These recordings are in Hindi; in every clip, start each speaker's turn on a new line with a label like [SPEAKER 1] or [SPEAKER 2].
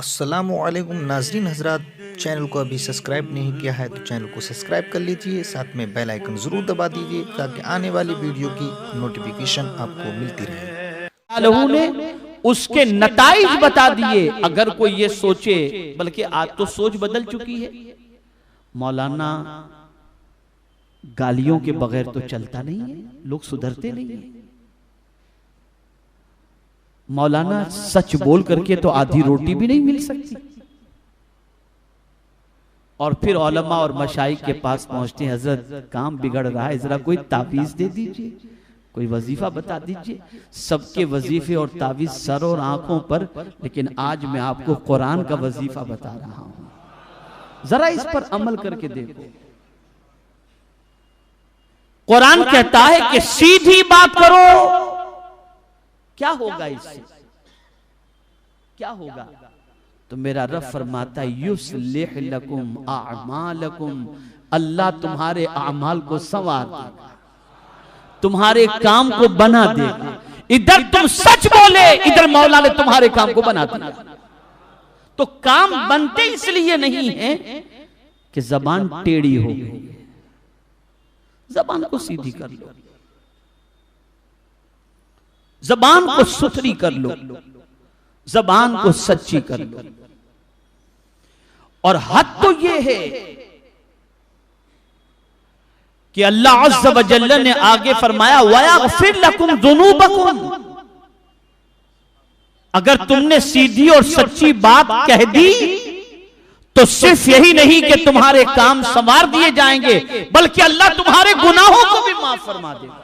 [SPEAKER 1] अस्सलामुअलैकुम नाजरीन हजरात, चैनल को अभी सब्सक्राइब नहीं किया है तो चैनल को सब्सक्राइब कर लीजिए, साथ में बेल आइकन ज़रूर दबा दीजिए ताकि आने वाली वीडियो की नोटिफिकेशन आपको मिलती रहे।
[SPEAKER 2] लोगों ने उसके नताइज बता दिए। अगर कोई ये सोचे, बल्कि आज तो सोच बदल चुकी है, मौलाना गालियों के बगैर तो चलता नहीं है, लोग सुधरते नहीं है। मौलाना सच बोल करके तो आधी रोटी भी नहीं मिल सकती। और फिर औलमा और मशाइख के पास पहुंचते हैं, हजरत काम बिगड़ रहा है, जरा कोई ताबीज दे दीजिए, कोई वजीफा बता दीजिए। सबके वजीफे और ताबीज सर और आंखों पर, लेकिन आज मैं आपको कुरान का वजीफा बता रहा हूं, जरा इस पर अमल करके देखो। कुरान कहता है कि सीधी बात करो। क्या होगा इससे? क्या होगा? तो मेरा रब फरमाता है युस्लिह लकुम आमालकुम, अल्लाह तुम्हारे आमाल को संवार देगा, तुम्हारे काम को बना देगा। इधर तुम सच बोले, इधर मौला ने तुम्हारे काम को बना दिया। तो काम बनते इसलिए नहीं है कि जबान टेढ़ी हो गई, जबान को सीधी कर लो, जबान को सुथरी कर लो, जबान को सच्ची कर लो। और हद तो यह है कि अल्लाह अज़्ज़ व जल्ल ने आगे फरमाया वयग़फ़िर लकुम ज़ुनूबकुम। अगर तुमने सीधी और सच्ची बात कह दी तो सिर्फ यही नहीं कि तुम्हारे काम संवार दिए जाएंगे, बल्कि अल्लाह तुम्हारे गुनाहों को भी माफ फरमा देगा।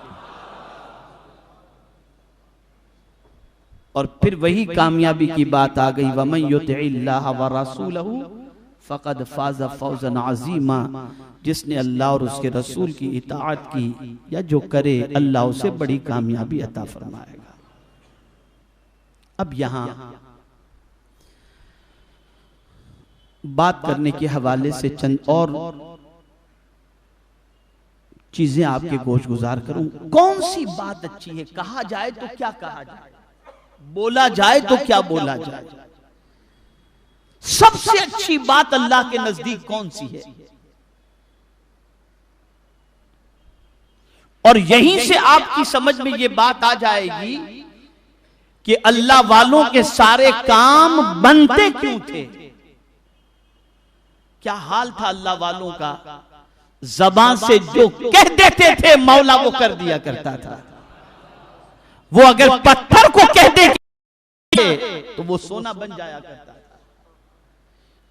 [SPEAKER 2] और फिर वही कामयाबी की बात आ गई, वमन युतिइल्लाह व रसूलहू फ़क़द फ़ाज़ फ़ौज़न अज़ीमा। जिसने अल्लाह और उसके रसूल की इताअत की या जो करे, अल्लाह उसे बड़ी कामयाबी अता फरमाएगा। अब यहां बात करने के हवाले से चंद और चीजें आपके गोश गुजार करूं। कौन सी बात अच्छी है? कहा जाए तो क्या कहा जाए, बोला जाए तो क्या बोला जाए? सबसे अच्छी बात अल्लाह के नजदीक कौन सी है? और यहीं से आपकी समझ में यह बात आ जाएगी कि अल्लाह वालों के सारे काम बनते क्यों थे। क्या हाल था अल्लाह वालों का? जबान से जो कह देते थे मौला वो कर दिया करता था। वो अगर पत्थर को कह देते तो वो सोना बन जाया करता था।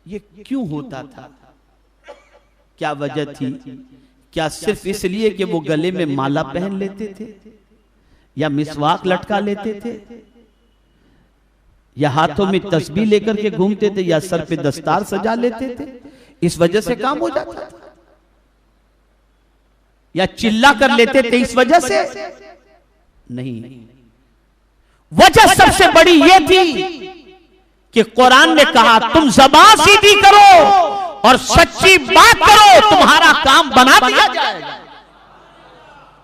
[SPEAKER 2] ये क्यों होता था? क्या वजह थी? क्या सिर्फ इसलिए कि वो गले में माला पहन लेते थे, या मिसवाक लटका लेते थे, या हाथों में तस्बीह लेकर के घूमते थे, या सर पे दस्तार सजा लेते थे, इस वजह से काम हो जाता था? या चिल्ला कर लेते थे इस वजह से? नहीं, वजह सबसे बड़ी यह थी कि कुरान ने कहा तुम ज़बान सीधी करो और सच्ची बात करो, तुम्हारा काम बना दिया जाएगा।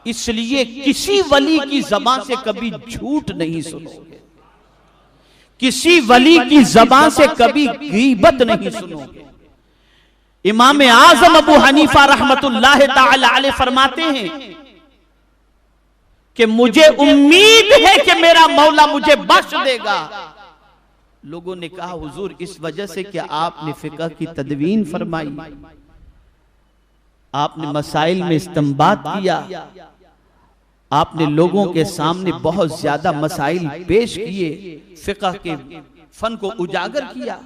[SPEAKER 2] इसलिए किसी वली की ज़बान से कभी झूठ नहीं सुनोगे, किसी वली की ज़बान से कभी गीबत नहीं सुनोगे। इमाम आज़म अबू हनीफा रहमतुल्लाह ताला अलैह फरमाते हैं कि मुझे उम्मीद है कि मेरा मौला मुझे बख्श देगा। लोगों ने कहा हुजूर इस वजह से कि आपने फिक़ह की तदवीन फरमाई, आपने मसाइल में इस्तिंबात किया, आपने लोगों के सामने बहुत ज्यादा मसाइल पेश किए, फिक़ह के फन को उजागर किया,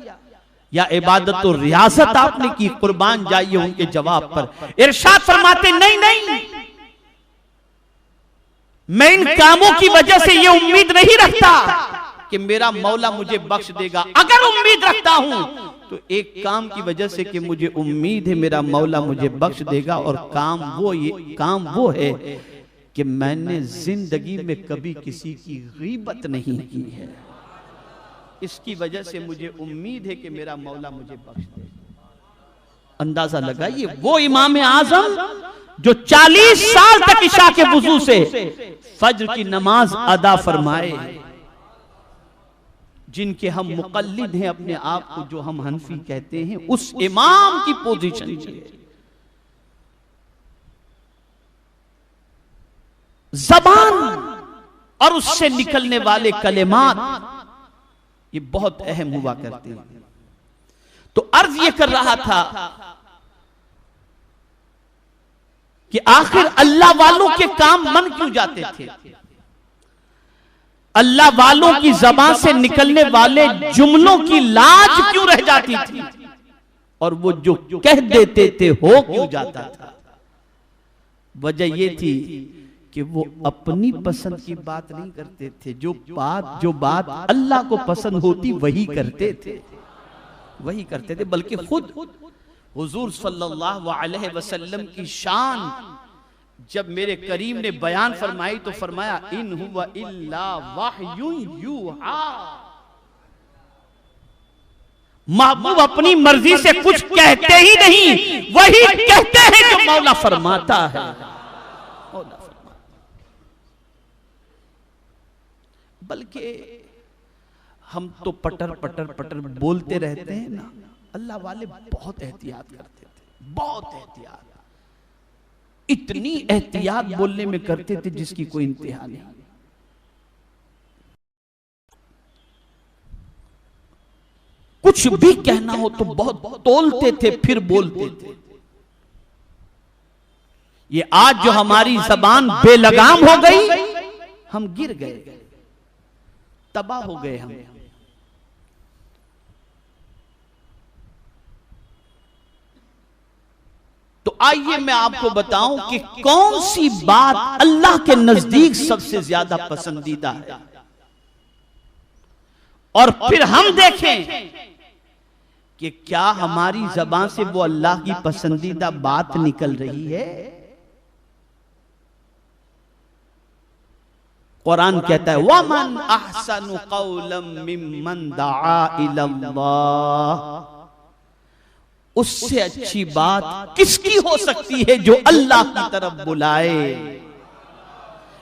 [SPEAKER 2] या इबादत और रियासत आपने की, कुर्बान जाइए उनके जवाब पर। इरशाद फरमाते नहीं नहीं, मैं इन कामों की वजह से ये उम्मीद नहीं रखता कि मेरा मौला मुझे बख्श देगा। अगर उम्मीद रखता हूं तो एक काम की वजह से कि मुझे उम्मीद है मेरा मौला मुझे बख्श देगा, और काम वो है कि मैंने जिंदगी में कभी किसी की गीबत नहीं की है। इसकी वजह से मुझे उम्मीद है कि मेरा मौला मुझे बख्श देगा। अंदाजा लगाइए, वो इमाम आजम जो 40 साल तक इशा के वुजू से फज्र की नमाज अदा फरमाए, जिनके हम मुकल्लिद हैं, अपने आप को जो हम हनफी कहते हैं, उस इमाम की पोजीशन है। ज़बान और उससे निकलने वाले कलेमात ये बहुत अहम हुआ करते हैं। तो अर्ज ये कर रहा था कि आखिर अल्लाह वालों के काम मन क्यों जाते थे? अल्लाह वालों की ज़बान से निकलने वाले जुमलों की लाज क्यों रह जाती थी? और वो जो कह देते थे हो क्यों जाता था? वजह ये थी कि वो अपनी पसंद की बात नहीं करते थे। जो बात अल्लाह को पसंद होती वही करते थे, बल्कि खुद हुजूर सल्लल्लाहु अलैहि वसल्लम की शान जब मेरे करीम ने बयान फरमाई तो फरमाया इन हुवा इल्ला वहयुन यूहा। महबूब अपनी मर्जी से कुछ कहते ही नहीं, वही कहते हैं जो मौला फरमाता है। बल्कि हम तो पटर पटर पटर बोलते रहते हैं ना। अल्लाह वाले बहुत एहतियात करते थे, बहुत एहतियात, इतनी एहतियात बोलने में करते थे जिसकी कोई इंतहा नहीं। कुछ भी कहना हो तो बहुत तोलते थे, फिर बोलते थे। ये आज जो हमारी जबान बेलगाम हो गई, हम गिर गए, तबाह हो गए हम। तो आइए मैं आपको बताऊं कि कौन सी बात अल्लाह के नजदीक सबसे ज्यादा पसंदीदा है, और फिर हम देखें कि क्या हमारी जबान से वो अल्लाह की पसंदीदा बात निकल रही है। कुरान कहता है वमन अहसनु कौलम मिम्मन दआ इलल्लाह, उससे अच्छी बात किसकी हो सकती है जो अल्लाह की तरफ बुलाए।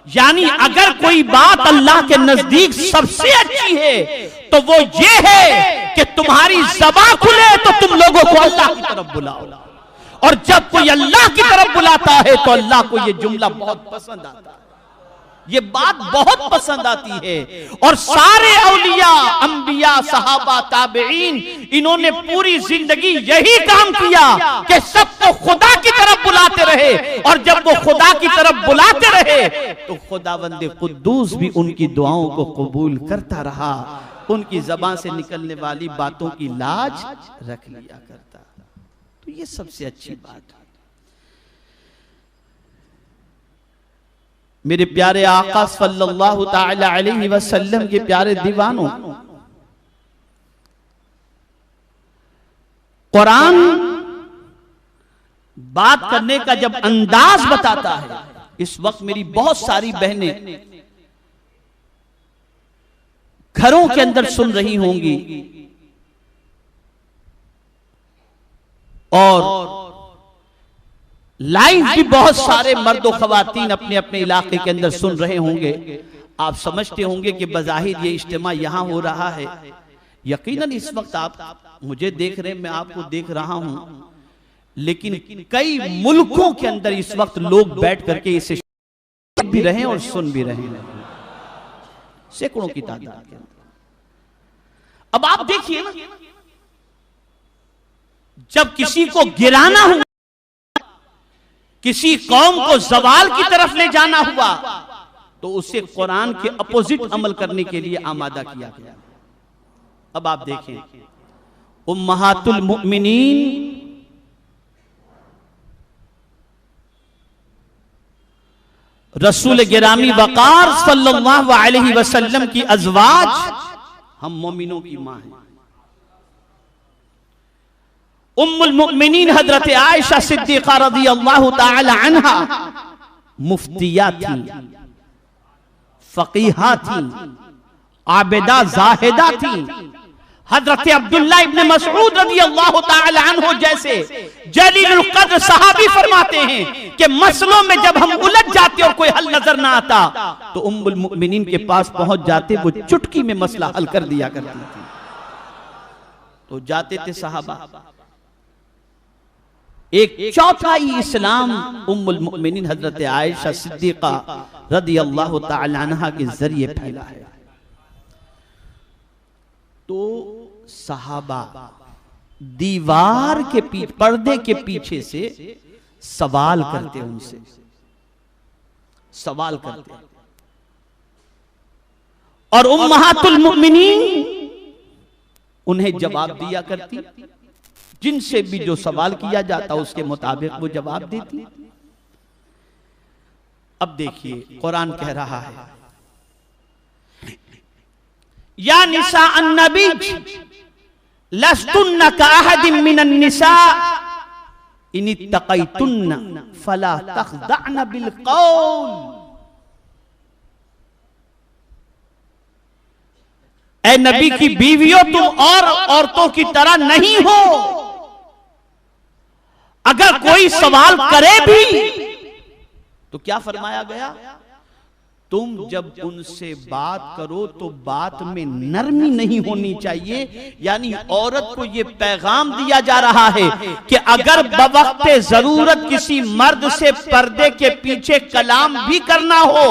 [SPEAKER 2] यानी अगर कोई बात अल्लाह के नजदीक सबसे अच्छी है तो वो ये है कि तुम्हारी ज़बान खुले तो तुम लोगों को अल्लाह की तरफ बुलाओ, और जब कोई अल्लाह की तरफ बुलाता है तो अल्लाह को ये जुमला बहुत पसंद आता है, ये बात बहुत पसंद आती है। और सारे औलिया, अंबिया, सहाबा, ताबईन, इन्होंने पूरी जिंदगी यही काम किया कि सबको खुदा की तरफ बुलाते रहे, और जब वो खुदा की तरफ बुलाते रहे तो खुदावंद कुद्दूस भी उनकी दुआओं को कबूल करता रहा, उनकी ज़बान से निकलने वाली बातों की लाज रख लिया करता। तो ये सबसे अच्छी बात है। मेरे प्यारे आका सल्लल्लाहु ताला अलैहि वसल्लम के प्यारे दीवानों, कुरान बात करने का जब अंदाज बताता है, इस वक्त मेरी बहुत सारी बहनें घरों के अंदर सुन रही होंगी और लाइव भी बहुत सारे मर्द और खवातीन अपने अपने इलाके के अंदर सुन रहे होंगे। आप समझते होंगे कि बज़ाहिर ये इज्तिमा यहां हो रहा है। यकीनन इस वक्त आप मुझे देख रहे हैं, मैं आपको देख रहा हूं, लेकिन कई मुल्कों के अंदर इस वक्त लोग बैठ करके इसे भी रहे और सुन भी रहे हैं, सैकड़ों की तादाद के अंदर। अब आप देखिए ना, जब किसी को गिराना हुआ, किसी कौम को ज़वाल की तरफ ले जाना हुआ, तो उसे कुरान के अपोजिट अमल करने के लिए आमादा किया गया। अब आप देखें, उम्महातुल मुमिनीन रसूल गिरामी वकार सल्लल्लाहु अलैहि वसल्लम की अज़वाज, हम मोमिनों की मां हैं। उम्मुल मुमिनीन हजरत आयशा सिद्दीक़ा रज़ियल्लाहु ताला अन्हा मुफ्तिया थी, फ़क़ीहा थी, आबिदा ज़ाहिदा थी। हजरत अब्दुल्लाह इब्न मसऊद रज़ियल्लाहु ताला अन्हु जैसे जलीलुल कद्र सहाबी फरमाते हैं कि मसलों में जब हम उलझ जाते और कोई हल नजर ना आता तो उम्मुल मुमिनीन के पास पहुंच जाते, वो चुटकी में मसला हल कर दिया करती थी। तो जाते थे सहाबा। एक चौथाई इस्लाम उम्मुल मुमिनीन हजरत आयशा सिद्दीका रदियल्लाहु ताला अन्हा के जरिए फैला है। तो सहाबा दीवार के पीछे, पर्दे के पीछे से सवाल करते, उनसे सवाल करते, और उम्महातुल मुमिनीन उन्हें जवाब दिया करती। जिनसे भी जो सवाल किया जाता उसके मुताबिक वो जवाब देती। अब देखिए कुरान कह रहा है, या निसा अन्नबी लस्तुन्ना काअहदिम मिनन निसा इन इत्तक़ैतुन्ना फला तख़दअन बिल क़ौल। ऐ नबी की बीवियों, तुम और औरतों की तरह नहीं हो। अगर कोई सवाल करे भी तो क्या फरमाया गया, तुम जब उनसे बात करो तो बात में नरमी नहीं होनी चाहिए। यानी औरत को यह पैगाम दिया जा रहा है कि अगर बवक्ते जरूरत किसी मर्द से पर्दे के पीछे कलाम भी करना हो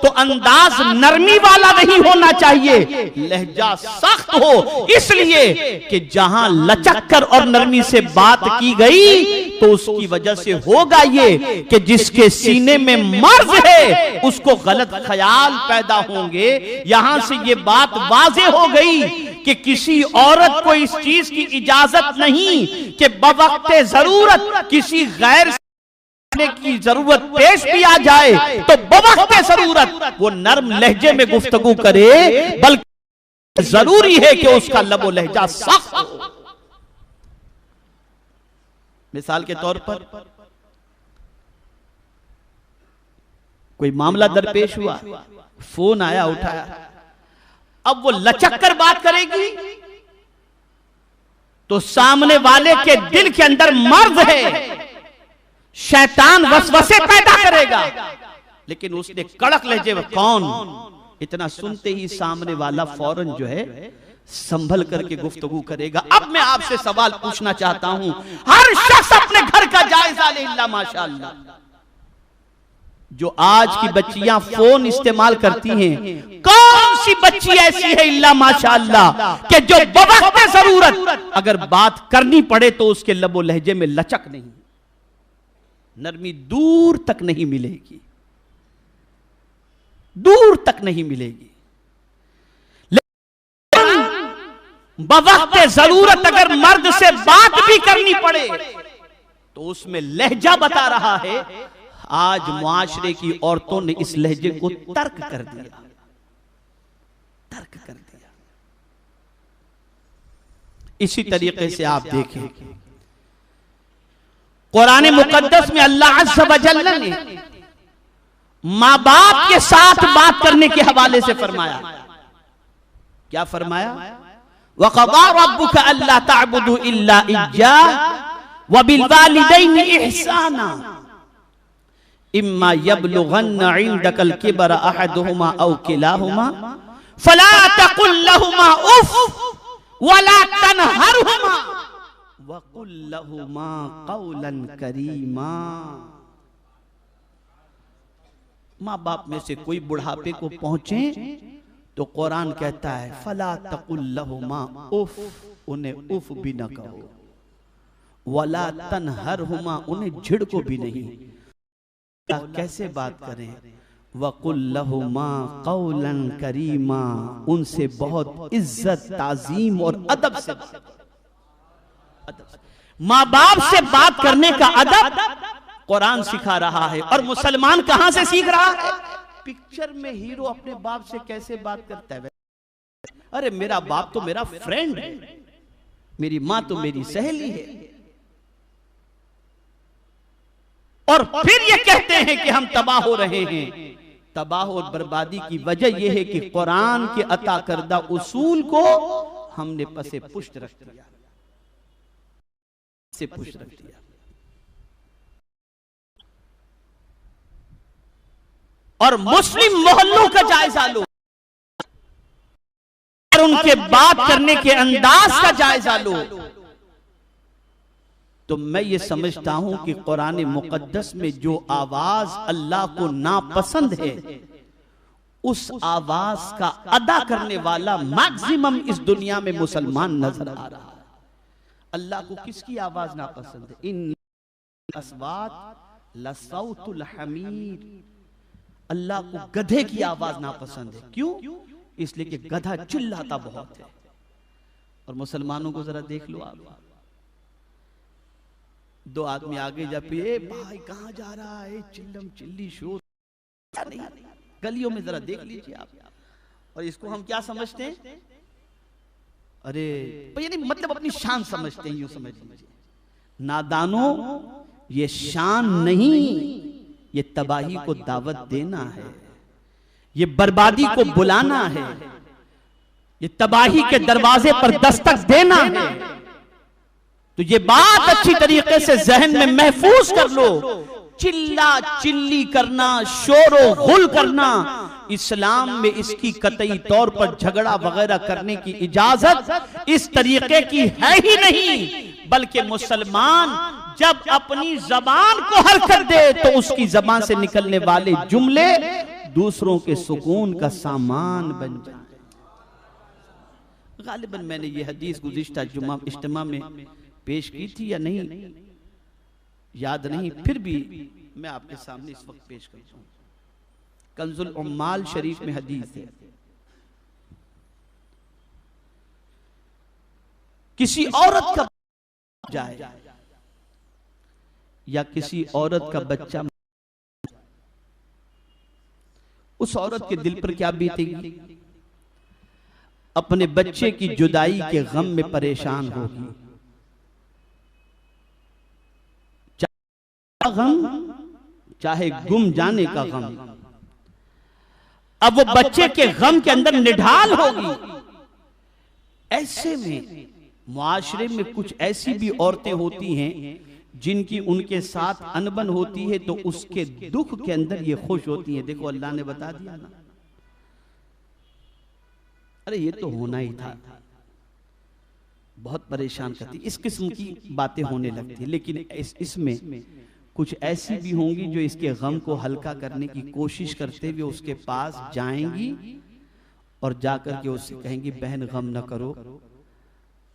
[SPEAKER 2] तो अंदाज नरमी वाला नहीं होना चाहिए, लहजा सख्त हो। इसलिए कि जहां लचक कर और नरमी से बात की गई तो उसकी वजह से होगा ये कि जिसके सीने में मर्ज है उसको गलत ख्याल पैदा होंगे। यहां से ये बात वाज़ेह हो गई कि किसी औरत को इस चीज की इजाजत नहीं कि बवक्ते जरूरत किसी गैर की जरूरत पेश भी आ जाए तो बवक्ते जरूरत वो नर्म लहजे में गुफ्तगू करे, बल्कि जरूरी है कि उसका लबो लहजा सख्त हो। मिसाल के तौर पर कोई मामला दरपेश हुआ, फोन आया, उठाया, अब वो लचक कर बात करेगी तो सामने वाले के दिल के अंदर मर्ज है, शैतान वसवसे पैदा करेगा। लेकिन उसने कड़क लहजे में कौन, इतना सुनते ही सामने वाला फौरन जो है संभल करके गुफ्तगू करेगा। अब मैं आपसे सवाल पूछना चाहता हूं, हर शख्स अपने घर का जायजा ले, इल्ला माशाअल्लाह। जो आज की बच्चियां फोन इस्तेमाल करती हैं, कौन सी बच्ची ऐसी है इल्ला माशाअल्लाह कि जो बवक्ते जरूरत अगर बात करनी पड़े तो उसके लबो लहजे में लचक नहीं, नरमी दूर तक नहीं मिलेगी, दूर तक नहीं मिलेगी। बवक्ते जरूरत अगर मर्द से बात भी करनी पड़े तो उसमें लहजा बता रहा है। आज मुआशरे की औरतों ने इस लहजे को तर्क कर दिया, तर्क कर दिया। इसी तरीके से आप देखें कुरान मुकद्दस में अल्लाह अज़्ज़ व जल्ल ने मां बाप के साथ बात करने के हवाले से फरमाया। क्या फरमाया? वक़ज़ा रब्बुका अल्ला तअबुदू इल्ला इय्याहु व बिल वालिदैनि इहसाना इम्मा यबलुगन्ना इंदकल किबरा अहदुहुमा औ किलाहुमा फला तकुल लहुमा उफ वला तनहरहुमा वकुल लहुमा कौलन करीमा। माँ बाप में से कोई बुढ़ापे को पहुंचे तो कुरान कहता है फला तकुल लहुमा उफ, उन्हें उफ भी न कहो, वला तनहरहुमा, उन्हें झिड़को भी नहीं। कैसे बात करें? वकुल लहुमा कौलन करीमा, उनसे बहुत इज्जत ताजीम और अदब से। माँ बाप से बात करने का अदब कुरान सिखा रहा है। और मुसलमान कहां से सीख रहा है? पिक्चर में हीरो अपने बाप से कैसे बात करता है। अरे मेरा बाप तो मेरा फ्रेंड है, मेरी मां तो मेरी सहेली है। और फिर ये कहते हैं कि हम तबाह हो रहे हैं। तबाह और बर्बादी की वजह यह है कि कुरान के अता करदा उसूल को हमने पसे पुष्ट रख दिया, से पुष्ट रख दिया। और मुस्लिम मोहल्लों का जायजा लो और उनके बात करने के अंदाज का जायजा लो, तो मैं ये समझता हूं कि कुरान मुकद्दस में जो आवाज अल्लाह को नापसंद है, उस आवाज का अदा करने वाला मैक्सिमम इस दुनिया में मुसलमान नजर आ रहा है। अल्लाह को किसकी आवाज नापसंद है? इन अस्वात लसौतुल हमीर। अल्लाह को गधे की आवाज नापसंद है। क्यों? इसलिए कि गधा चिल्लाता बहुत है। और मुसलमानों को जरा देख लो आप, दो आदमी आगे जा पे, ए भाई कहां जा रहा है, चिल्लम चिल्ली शोर नहीं, गलियों में जरा देख लीजिए आप। और इसको हम क्या समझते हैं? अरे यानी मतलब अपनी शान समझते हैं, यूं समझ लीजिए। नादानों, ये शान नहीं, ये तबाही को दावत देना है, ये बर्बादी को बुलाना है, ये तबाही के दरवाजे पर दस्तक देना है। तो ये बात अच्छी तरीके से जहन में महफूज कर लो। चिल्ला चिल्ली करना, शोर गुल करना, इस्लाम में इसकी कतई तौर पर झगड़ा वगैरह करने की इजाजत इस तरीके की है ही नहीं। बल्कि मुसलमान जब अपनी जबान को हरकत दे तो उसकी जबान से निकलने वाले जुमले दूसरों के सुकून का सामान बन जाए। गालिबन मैंने ये हदीस गुज़िश्ता जुम्मा इज्तिमा में पेश की थी या नहीं याद नहीं, फिर भी मैं आपके सामने इस वक्त पेश करता हूं। कंजुल उम्माल शरीफ में हदीस है, किसी औरत का जाए या किसी औरत का बच्चा, उस औरत के दिल पर क्या बीतेगी? अपने बच्चे की जुदाई के गम में परेशान होगी। गम चाहे गुम जाने का गम, अब वो बच्चे के गम के अंदर निढाल होगी। ऐसे में मुआशरे में कुछ ऐसी भी औरतें होती हैं जिनकी उनके साथ अनबन होती है, तो उसके दुख के अंदर ये खुश होती हैं। देखो अल्लाह ने बता दिया ना, अरे ये तो होना ही था, बहुत परेशान करती। इस किस्म की बातें होने लगती, लेकिन इसमें कुछ ऐसी भी होंगी जो इसके गम को हल्का करने की कोशिश करते हुए उसके पास जाएंगी और जाकर के उससे कहेंगी, बहन गम न करो,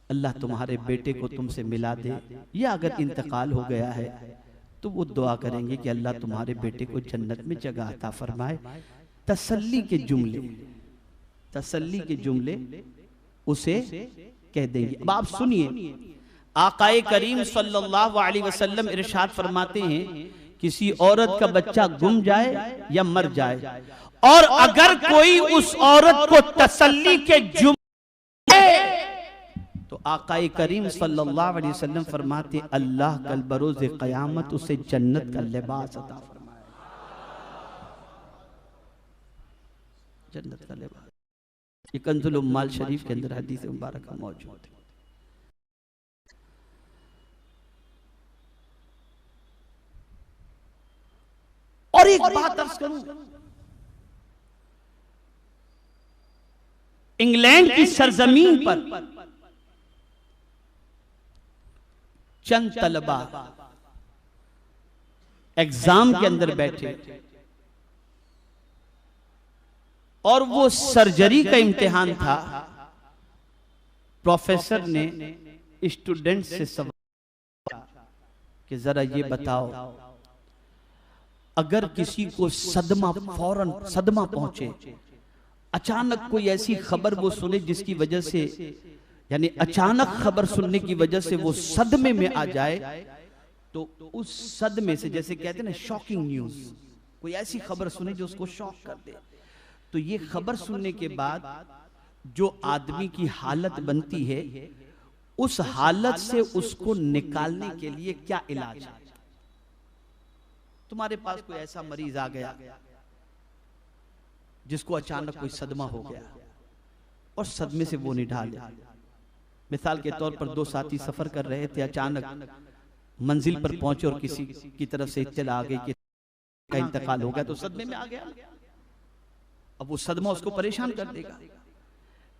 [SPEAKER 2] अल्लाह तुम्हारे बेटे को तुमसे मिला दे, या अगर इंतकाल हो गया है तो वो दुआ करेंगे कि अल्लाह तुम्हारे बेटे को जन्नत में जगह अता फरमाए। तसल्ली के जुमले, तसल्ली के जुमले उसे कह देंगे। अब आप सुनिए, आकाए करीम सल्लल्लाहु अलैहि वसल्लम इरशाद फरमाते हैं, किसी औरत का बच्चा गुम जाए या मर जाए, और अगर कोई उस औरत को तसल्ली के जुमले, तो आकाए करीम सल्लल्लाहु अलैहि वसल्लम फरमाते, अल्लाह कल बरोज़ क़यामत उसे जन्नत का लिबास अता फरमाए, जन्नत का लिबास। ये कंजुल उम्माल शरीफ के अंदर हदीस मुबारक मौजूद है। और एक बात अर्ज करूं, इंग्लैंड की सरजमीन पर चंद तलबा एग्जाम के अंदर बैठे और वो सर्जरी का इम्तिहान था। प्रोफेसर ने स्टूडेंट से सवाल कि जरा ये बताओ, अगर किसी को सदमा, फौरन सदमा पहुंचे, अचानक कोई ऐसी खबर वो सुने जिसकी वजह से, यानी अचानक खबर सुनने की वजह से वो सदमे में आ जाए, तो उस सदमे से, जैसे कहते हैं ना शॉकिंग न्यूज, कोई ऐसी खबर सुने जो उसको शॉक कर दे, तो ये खबर सुनने के बाद जो आदमी की हालत बनती है, उस हालत से उसको निकालने के लिए क्या इलाज है? तुम्हारे पास कोई ऐसा मरीज आ गया जिसको अचानक कोई सदमा हो गया और सदमे से वो निढाल है। मिसाल के तौर पर दो साथी सफर कर रहे थे, अचानक मंजिल पर पहुंचे और किसी की तरफ से इत्तला आ गई कि इंतकाल हो गया तो सदमे में आ गया। अब वो सदमा उसको परेशान कर देगा।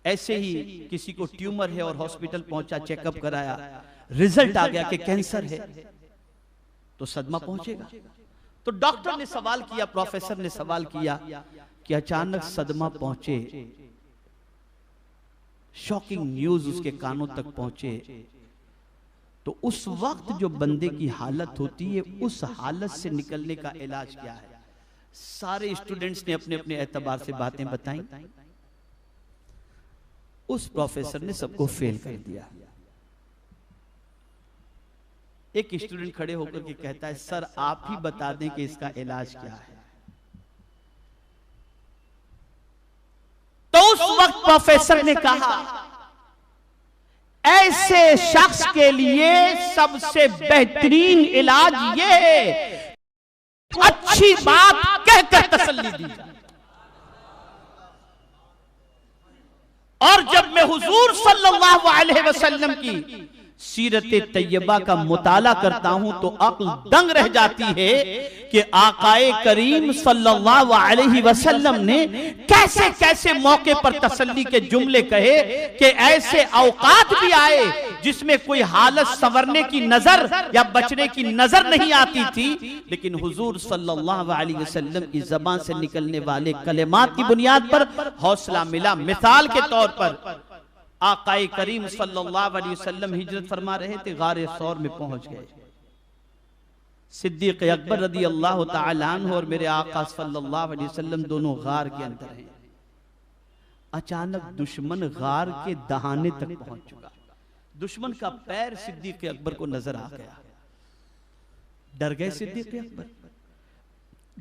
[SPEAKER 2] ऐसे ही किसी को ट्यूमर है और हॉस्पिटल पहुंचा, चेकअप कराया, रिजल्ट आ गया कि कैंसर है, तो सदमा पहुंचेगा। तो डॉक्टर ने सवाल किया, प्रोफेसर ने सवाल किया कि अचानक सदमा पहुंचे, शॉकिंग न्यूज उसके कानों तक पहुंचे, तो उस वक्त जो बंदे की हालत होती है, उस हालत से निकलने का इलाज क्या है? सारे स्टूडेंट्स ने अपने अपने एतबार से बातें बताई। उस प्रोफेसर ने सबको फेल कर दिया। एक स्टूडेंट खड़े होकर के कहता है, सर आप ही बता दें कि इसका इलाज क्या है। तो उस वक्त प्रोफेसर ने कहा, ऐसे शख्स के लिए सबसे बेहतरीन इलाज यह है अच्छी बात कहकर तसल्ली दी जाए। और जब मैं हुजूर सल्लल्लाहु अलैहि वसल्लम की सीरत तैयबा का मुताला करता हूं तो अक्ल दंग रह जाती है कि आकाए करीम सल्लल्लाहु अलैहि वसल्लम ने कैसे कैसे मौके पर तसल्ली के जुमले कहे कि ऐसे औकात भी आए जिसमें कोई हालत संवरने की नजर या बचने की नजर नहीं आती थी, लेकिन हुजूर सल्लल्लाहु अलैहि वसल्लम की ज़बान से निकलने वाले कलेमात की बुनियाद पर हौसला मिला। मिसाल के तौर पर आकाए करीम सल्लल्लाहु अलैहि वसल्लम हिजरत फरमा रहे थे, गारे सौर में पहुंच गए। सिद्दीक अकबर रदी अल्लाह तआला अन्हु और मेरे आका सल्लल्लाहु अलैहि वसल्लम दोनों गार के अंदर हैं। अचानक दुश्मन गार के दहाने तक पहुंच चुका। दुश्मन का पैर सिद्दीक अकबर को नजर आ गया। डर गए सिद्दीक अकबर,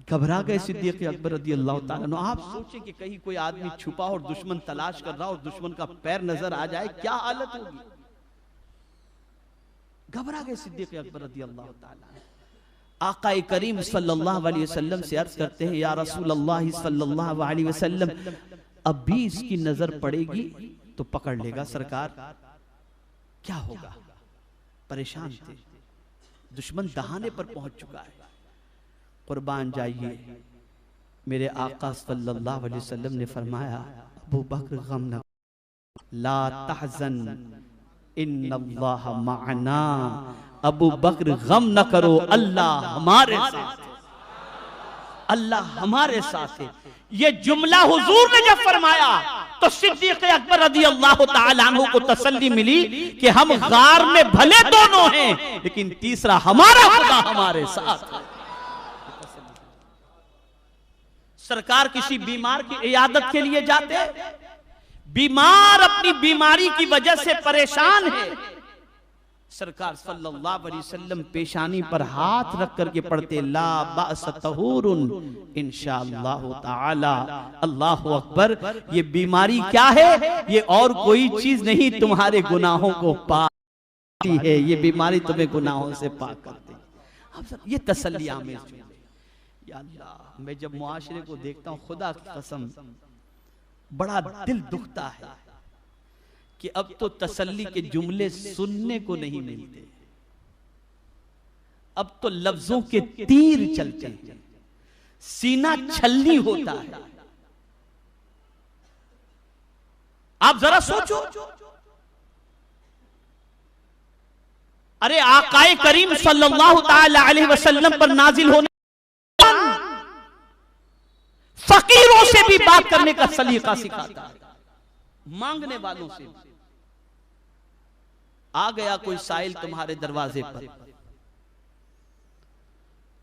[SPEAKER 2] घबरा गए सिद्दीक अकबर रदी अल्लाह ताला अन्हु। आप सोचें कि कहीं कोई आदमी छुपा और दुश्मन तलाश कर रहा और दुश्मन का पैर नजर आ जाए, क्या हालत होगी। घबरा गए सिद्दीक अकबर रदी अल्लाह ताला। आकाए करीम सल्लल्लाहु अलैहि वसल्लम से अर्ज करते हैं, या रसूल अल्लाह सल्लल्लाहु अलैहि वसल्लम, अभी इसकी नजर पड़ेगी तो पकड़ लेगा सरकार, क्या होगा। परेशान थे, दुश्मन दहाने पर पहुंच चुका है। कुर्बान जाइए, मेरे आका सल्लल्लाहु अलैहि वसल्लम ने फरमाया, अबू बकर गम न, ला तहज़न इन्नल्लाह मअना, अबू बकर गम न करो, अल्लाह हमारे साथ है, अल्लाह हमारे साथ है। ये जुमला हुजूर ने जब फरमाया तो सिद्दीक अकबर रदी अल्लाह तआला अन्हु को तसल्ली मिली कि हम गार में भले दोनों हैं, लेकिन तीसरा हमारा खुदा हमारे साथ है। सरकार किसी बीमार की इयादत के लिए जाते, बीमार अपनी बीमारी की वजह से परेशान है, सरकार सल्लल्लाहु अलैहि वसल्लम पेशानी पर हाथ रख करके पढ़ते, ला बास तहूरुन इंशाअल्लाहु ताला, अल्लाहु अकबर। ये बीमारी क्या है? ये और कोई चीज नहीं, तुम्हारे गुनाहों को पाक करती है, ये बीमारी तुम्हें गुनाहों से पाक करती है। ये तसल्ली आमेज़। या अल्लाह, मैं जब मुआशरे को देखता हूँ, खुदा की कसम बड़ा दिल दुखता है कि अब तो तसल्ली के जुमले सुनने को नहीं मिलते, अब तो लफ्जों के तीर चलते हैं, सीना छलनी होता है। आप जरा सोचो, अरे आकाए करीम सल्लल्लाहु ताला अलैहि वसल्लम पर नाजिल होने, फकीरों से भी बात करने का सलीका सिखाता है, मांगने वालों से। आ गया कोई साइल तुम्हारे दरवाजे पर,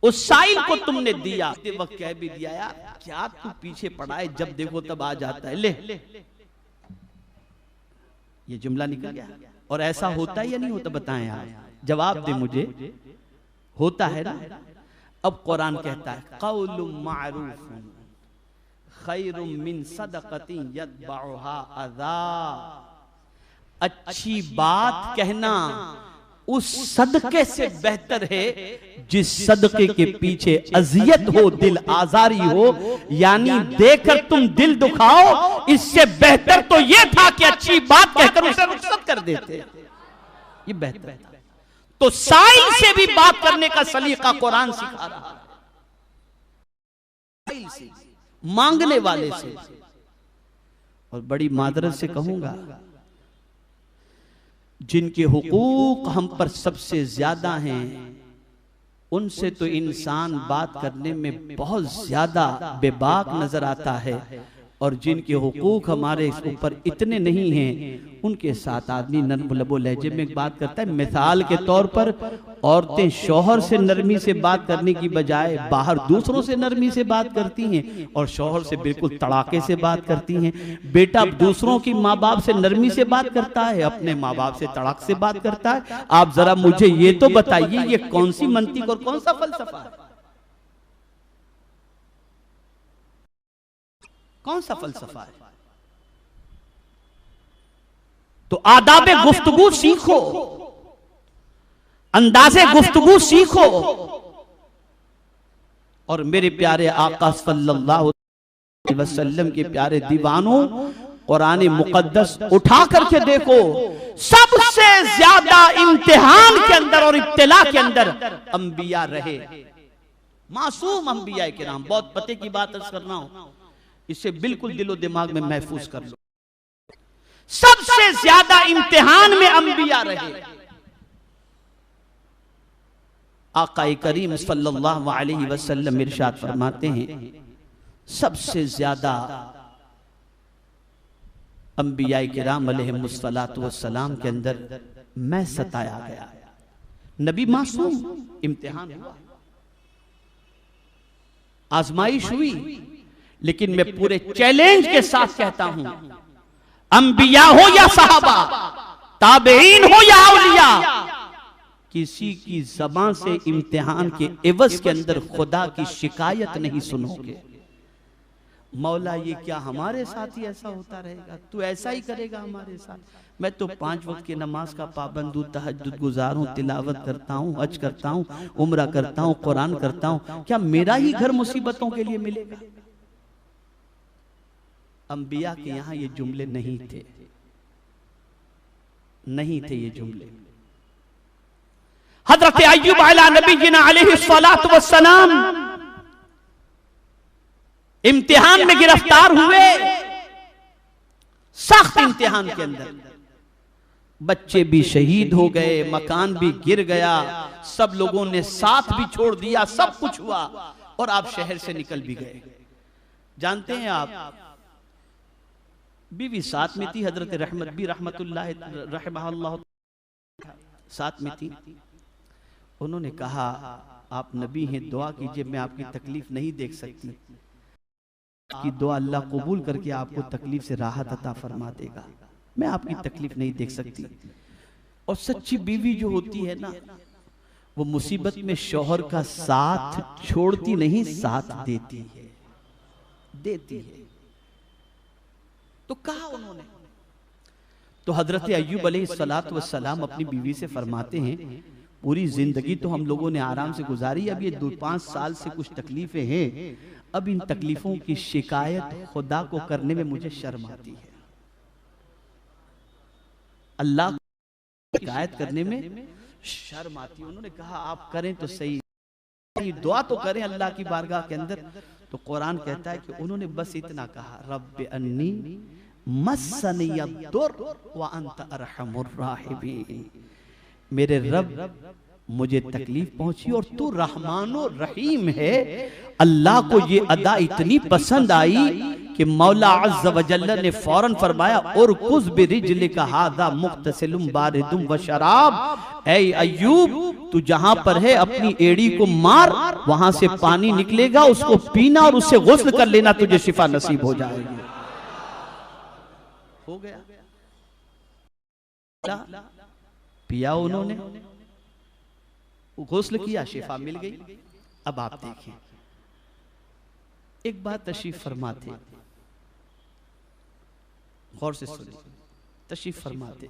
[SPEAKER 2] उस साइल को तुमने दिया, वक्त कह भी दिया, यार क्या तू पीछे पड़ा है, जब देखो तब आ जाता है, ले। ये जुमला निकल गया। और ऐसा होता है या नहीं होता, बताएं आप, जवाब दे मुझे। होता है ना। अब कुरान कहता है, क़ौलुम मारूफ़ुन खैरुम मिन सदक़तिन यतबउहा अज़ा, अच्छी बात कहना उस सदके से बेहतर है जिस सदके के पीछे अजियत हो, दिल आजारी हो, यानी देकर तुम दिल दुखाओ, इससे बेहतर तो यह था कि अच्छी बात कहकर उसे रुखसत कर देते, ये बेहतर है। तो साइल से भी बात करने का सलीका कुरान सिखा रहा है। से, मांगने वाले से। और बड़ी मादरत से कहूंगा, जिनके हुकूक हम पर सबसे ज्यादा हैं, उनसे तो इंसान बात करने में बहुत ज्यादा बेबाक नजर आता है, और जिनके हुकूक हमारे ऊपर इतने नहीं हैं, उनके साथ आदमी नर्म लबो लहजे में बात करता है। मिसाल के तौर पर औरतें शौहर से नरमी से बात करने की बजाय बाहर दूसरों से नरमी से बात करती हैं, और शौहर से बिल्कुल तड़ाके से बात करती हैं। बेटा दूसरों की माँ बाप से नरमी से बात करता है, अपने माँ बाप से तड़ाक से बात करता है। आप जरा मुझे ये तो बताइए, ये कौन सी मंतिक और कौन सा फलसफा है? कौन सा फलसफा है? तो आदाबे गुफ्तगू सीखो, अंदाजे गुफ्तगू सीखो, और मेरे प्यारे आका सल्लल्लाहु अलैहि वसल्लम के प्यारे दीवानों, कुरान मुकद्दस उठा करके देखो, सबसे ज्यादा इम्तिहान के अंदर और इब्तिला के अंदर अंबिया रहे, मासूम अंबिया के नाम। बहुत पते की बात अर्ज कर रहा हूं, इसे बिल्कुल दिलो दिमाग में महफूज कर लो। सबसे ज्यादा इम्तिहान में अंबिया रहे। आका करीम सल्लल्लाहु अलैहि वसल्लम इरशाद फरमाते हैं, सबसे ज्यादा अंबिया किराम अलैहिमुस्सलातु वस्सलाम के अंदर मैं सताया गया। नबी मासूम, इम्तिहान हुआ, आजमाइश हुई, लेकिन मैं पूरे चैलेंज के साथ कहता हूं, अंबिया हो या सहाबा, ताबईन हो या औलिया, किसी की ज़बान से इम्तिहान के एवज के अंदर खुदा की शिकायत नहीं सुनोगे। मौला ये क्या हमारे साथ ही ऐसा होता रहेगा? तू ऐसा ही करेगा हमारे साथ? मैं तो 5 वक्त की नमाज का पाबंद हूं, तहज्जुद गुजार हूं, तिलावत करता हूं, हज करता हूं, उम्रा करता हूं, कुरान करता हूं, क्या मेरा ही घर मुसीबतों के लिए मिलेगा? अंबिया के यहां ये जुमले नहीं थे, नहीं थे ये जुमले। हजरत अय्यूब अला नबीना अलैहिस्सलातु वस्सलाम इम्तिहान में गिरफ्तार हुए, सख्त इम्तिहान के अंदर। बच्चे भी शहीद हो गए, मकान भी गिर गया, सब लोगों ने साथ भी छोड़ दिया, सब कुछ हुआ, और आप शहर से निकल भी गए। जानते हैं आप, बीवी साथ में थी, हजरत रहमत भी रहमतुल्लाह रहमहुल्लाह साथ में थी। उन्होंने कहा, आप नबी हैं, दुआ कीजिए, मैं आपकी तकलीफ नहीं देख सकती, आपकी दुआ अल्लाह कबूल करके आपको तकलीफ से राहत अता फरमा देगा, मैं आपकी तकलीफ नहीं देख सकती। और सच्ची बीवी जो होती है ना, वो मुसीबत में शौहर का साथ छोड़ती नहीं, साथ देती है, देती है। तो कहा उन्होंने, तो हजरत अय्यूब अलैहिस्सलातु वस्सलाम अपनी बीवी से फरमाते हैं, पूरी जिंदगी तो हम लोगों ने आराम से गुजारी, अब ये 2-5 साल से कुछ तकलीफें हैं, अब इन तकलीफों की शिकायत खुदा को करने में मुझे शर्म आती है, अल्लाह को शिकायत करने में शर्म आती है। उन्होंने कहा, आप करें तो सही, दुआ तो करें अल्लाह की बारगाह के अंदर। तो कुरान कहता है कि उन्होंने बस इतना कहा, रब्बि अन्नी मस्सनियद्दुर व अंत अरहमुर राहिमीन, मेरे रब मुझे तकलीफ पहुंची और तू रहमानो रहीम है। अल्लाह को ये अदा इतनी पसंद आई कि मौला अज़्ज़ व जल्ल ने फौरन फरमाया, और कुज़ बिरिजलिका हाज़ा मुग़तसिलुम बारिदुम व शराब, ऐ अय्यूब तू जहां पर है अपनी एड़ी को मार, वहां से पानी निकलेगा, उसको पीना और उससे गुस्ल कर लेना, तुझे शिफा नसीब हो जाएगी। हो गया, पिया उन्होंने, गुस्ल किया, शिफा मिल गई। अब आप देखिए, एक बात तशरीफ फरमाते, गौर से सुनिए, तशरीफ फरमाते,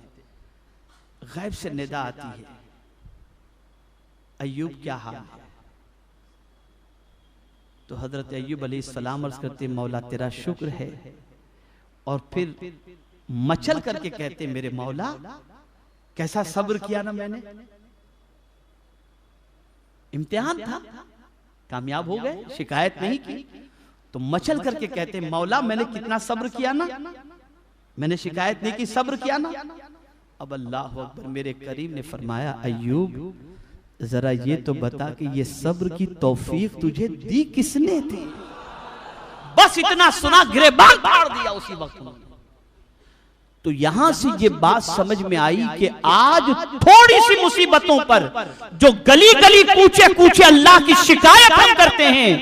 [SPEAKER 2] गैब से निदा आती है, अय्यूब क्या हाल है? तो हजरत अय्यूब अलैहिस्सलाम अर्ज करते, मौला तेरा शुक्र है, और फिर मचल करके कहते, मेरे मौला कैसा सब्र किया ना मैंने, इम्तिहान था, कामयाब हो गए, शिकायत नहीं की। तो मचल करके कहते मौला मैंने कितना सब्र किया ना, मैंने शिकायत नहीं की, सब्र किया ना। अब अल्लाह अकबर, मेरे करीम ने फरमाया अय्यूब जरा ये तो बता कि ये सब्र की तौफीक तुझे दी किसने थी? बस इतना सुना गिरेबान फाड़ दिया उसी वक्त में। तो यहां से ये बात समझ में आई कि आज थोड़ी सी मुसीबतों पर जो गली गली कूचे कूचे अल्लाह की शिकायत हम करते हैं,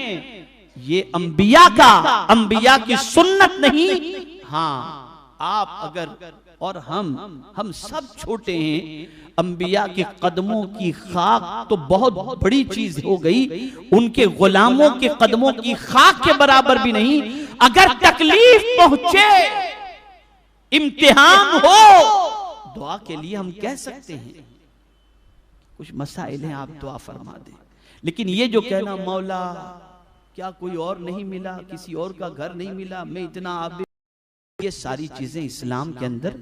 [SPEAKER 2] ये अंबिया की सुन्नत नहीं। हाँ, आप अगर और हम सब छोटे हैं, अंबिया के कदमों की खाक तो बहुत बड़ी चीज हो गई, उनके गुलामों के कदमों की खाक के बराबर भी नहीं। अगर तकलीफ पहुंचे, इम्तिहान हो, दुआ के लिए हम कह सकते हैं कुछ मसाइल हैं, आप दुआ फरमा दें। लेकिन ये जो कहना मौला क्या कोई और नहीं मिला, किसी और का घर नहीं मिला, मैं इतना आप, ये सारी चीजें इस्लाम के अंदर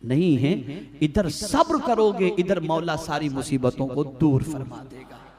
[SPEAKER 2] नहीं हैं। इधर सब्र करोगे, इधर मौला सारी मुसीबतों को दूर फरमा दे।